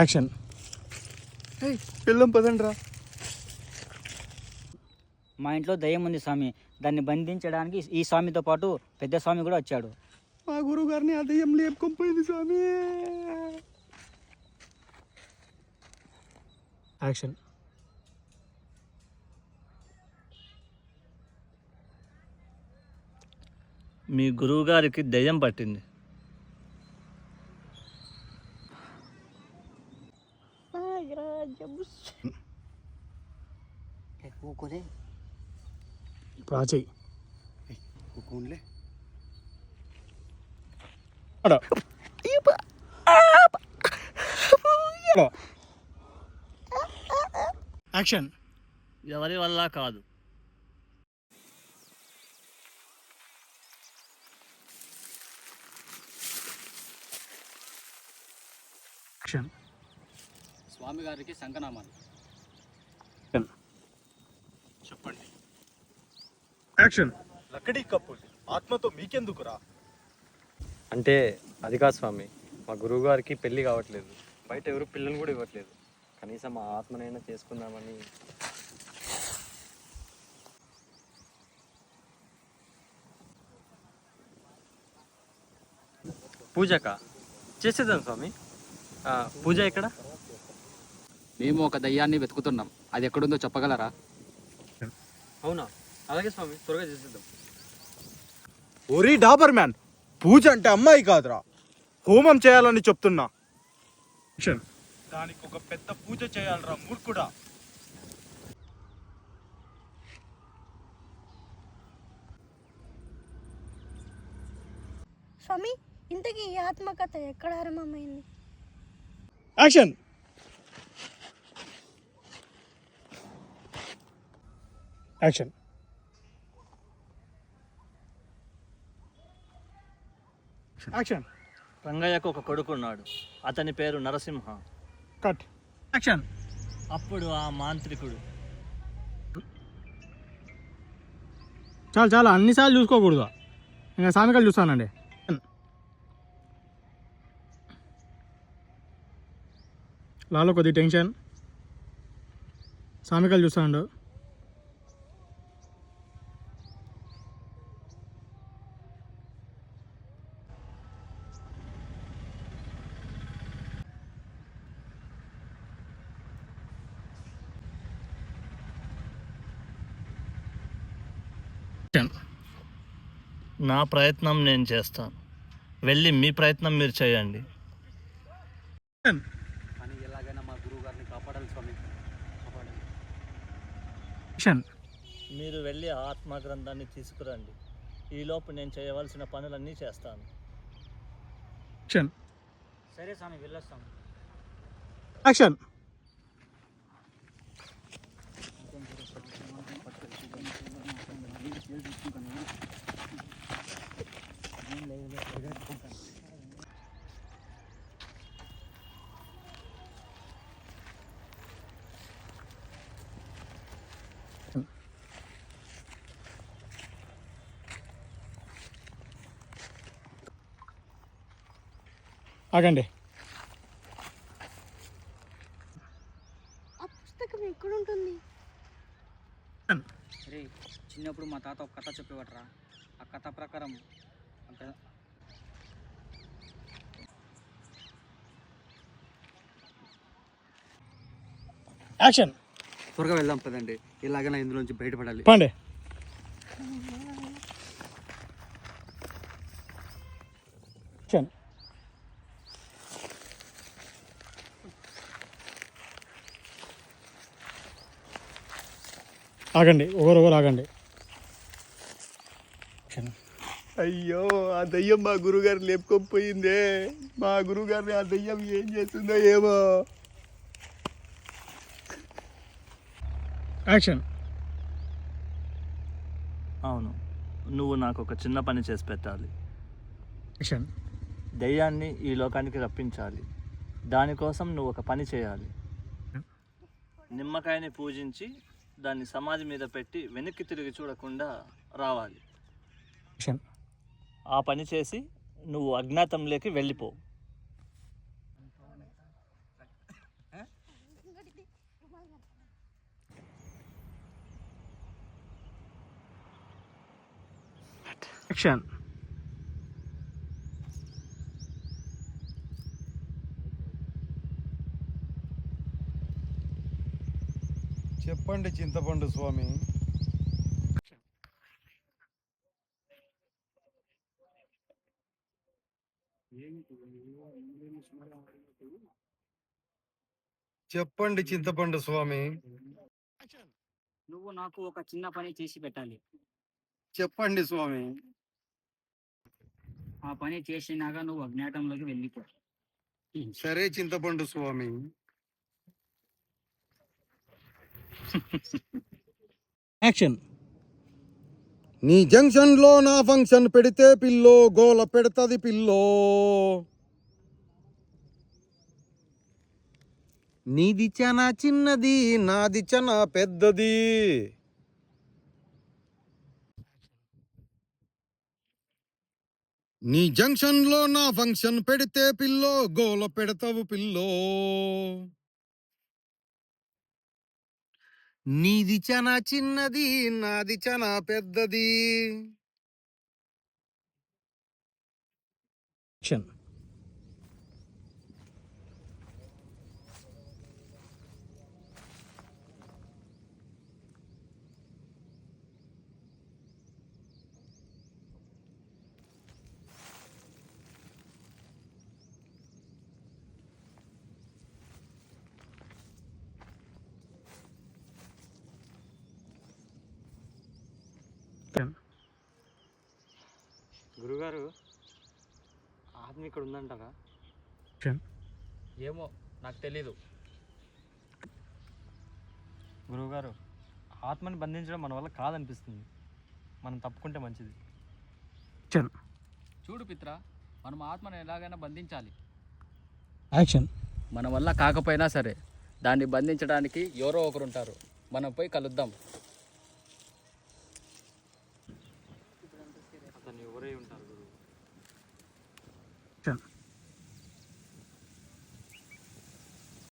Action. వెళ్ళం పదండి రా. మా ఇంట్లో దయ్యం ఉంది స్వామి, దాన్ని బంధించడానికి ఈ స్వామితో పాటు పెద్ద స్వామి కూడా వచ్చాడు. మా గురువు గారిని ఆ దయ్యం లేపుకొని పోయింది స్వామి. యాక్షన్. మీ గురువుగారికి దయ్యం పట్టింది. ఇప్పుడు ఆ చెయ్యి. యాక్షన్. ఎవరి వల్ల కాదు. యాక్షన్. స్వామి గారికి శంఖనామాలు. చెప్పండి. యాక్షన్. లక్కడీ కప్పులు ఆత్మతో మీకెందుకురా? అంటే అది కాదు స్వామి, మా గురువు గారికి పెళ్ళి కావట్లేదు, బయట ఎవరు పిల్లలు కూడా ఇవ్వట్లేదు, కనీసం మా ఆత్మనైనా చేసుకుందామని. పూజకా చేసేద్దాం స్వామి. పూజ ఎక్కడ? మేము ఒక దయ్యాన్ని వెతుకుతున్నాం, అది ఎక్కడుందో చెప్పగలరా? అవునా, అలాగే స్వామి, త్వరగా చేసేద్దాం. ఒరీ డాబర్ మ్యాన్, పూజ అంటే అమ్మాయి కాదురా, హోమం చేయాలని చెప్తున్నా. యాక్షన్. దానికి ఒక పెద్ద పూజ చేయాలరా మూర్ఖుడా. స్వామి, ఇంతకీ ఈ ఆత్మకథ ఎక్కడ ఆరంభమైంది? యాక్షన్. యాక్షన్. యాక్షన్. రంగయ్యకు ఒక కొడుకున్నాడు, అతని పేరు నరసింహ. కట్. యాక్షన్. అప్పుడు ఆ మాంత్రికుడు చాలా చాలా అన్నిసార్లు చూసుకోకూడదు, ఇంకా సామికలు చూస్తానండి. లాలో కొద్ది టెన్షన్, సామికలు చూస్తాడు. నా ప్రయత్నం నేను చేస్తాను, వెళ్ళి మీ ప్రయత్నం మీరు చేయండి. కానీ ఎలాగైనా మా గురువు గారిని కాపాడాలి స్వామి, కాపాడాలి. యాక్షన్. మీరు వెళ్ళి ఆ ఆత్మ గ్రంథాన్ని తీసుకురండి, ఈలోపు నేను చేయవలసిన పనులన్నీ చేస్తాను. యాక్షన్. సరే స్వామి, వెళ్ళొస్తాం. యాక్షన్. ఆగండి. ఆ పుస్తకం ఎక్కడ ఉంటుంది? రే, చిన్నప్పుడు మా తాత ఒక కథ చెప్పేవాడరా, ఆ కథ ప్రకారం యాక్షన్. త్వరగా వెళ్దాం పదండి, ఇలాగైనా ఇందులోంచి బయటపడాలి. పండి. యాక్షన్. ఆగండి, ఒకరు ఆగండి. అయ్యో, ఆ దయ్యం మా గురుగారిని లేపుకొని పోయిందే. మా గురుగారిని ఆ దయ్యం ఏం చేస్తుందో ఏమో. యాక్షన్. అవును, నువ్వు నాకు ఒక చిన్న పని చేసి పెట్టాలి. యాక్షన్. దయ్యాన్ని ఈ లోకానికి రప్పించాలి, దానికోసం నువ్వు ఒక పని చేయాలి. నిమ్మకాయని పూజించి దాన్ని సమాధి మీద పెట్టి వెనక్కి తిరిగి చూడకుండా రావాలి. యాక్షన్. ఆ పని చేసి నువ్వు అజ్ఞాతంలోకి వెళ్ళిపో. యాక్షన్. చెప్పండి చింతపండు స్వామి. చెప్పండి చింతపండు స్వామి. నువ్వు నాకు ఒక చిన్న పని చేసి పెట్టాలి. చెప్పండి స్వామి. ఆ పని చేసినాక నువ్వు అజ్ఞాతంలోకి వెళ్ళిపో. సరే చింతపండు స్వామి. యాక్షన్. నీ జంక్షన్ లో నా ఫంక్షన్ పెడితే పిల్లో గోల పెడతది పిల్లో. నీది చనా చిన్నది నాది చనా పెద్దది. నీ జంక్షన్ లో నా ఫంక్షన్ పెడితే పిల్లో గోల పెడతావు పిల్లో. నీది చనా చిన్నది నాది చనా పెద్దది. యాక్షన్. గురుగారు ఆత్మ ఇక్కడ ఉందంటారా? యాక్షన్. ఏమో నాకు తెలీదు. గురువుగారు ఆత్మని బంధించడం మన వల్ల కాదనిపిస్తుంది. మనం తప్పుకుంటే మంచిది. యాక్షన్. చూడు పిత్ర, మనం ఆత్మను ఎలాగైనా బంధించాలి. యాక్షన్. మన వల్ల కాకపోయినా సరే దాన్ని బంధించడానికి ఎవరో ఒకరు ఉంటారు. మనం పోయి కలుద్దాం. అతను ఎవరై ఉంటారు గురువు? యాక్షన్.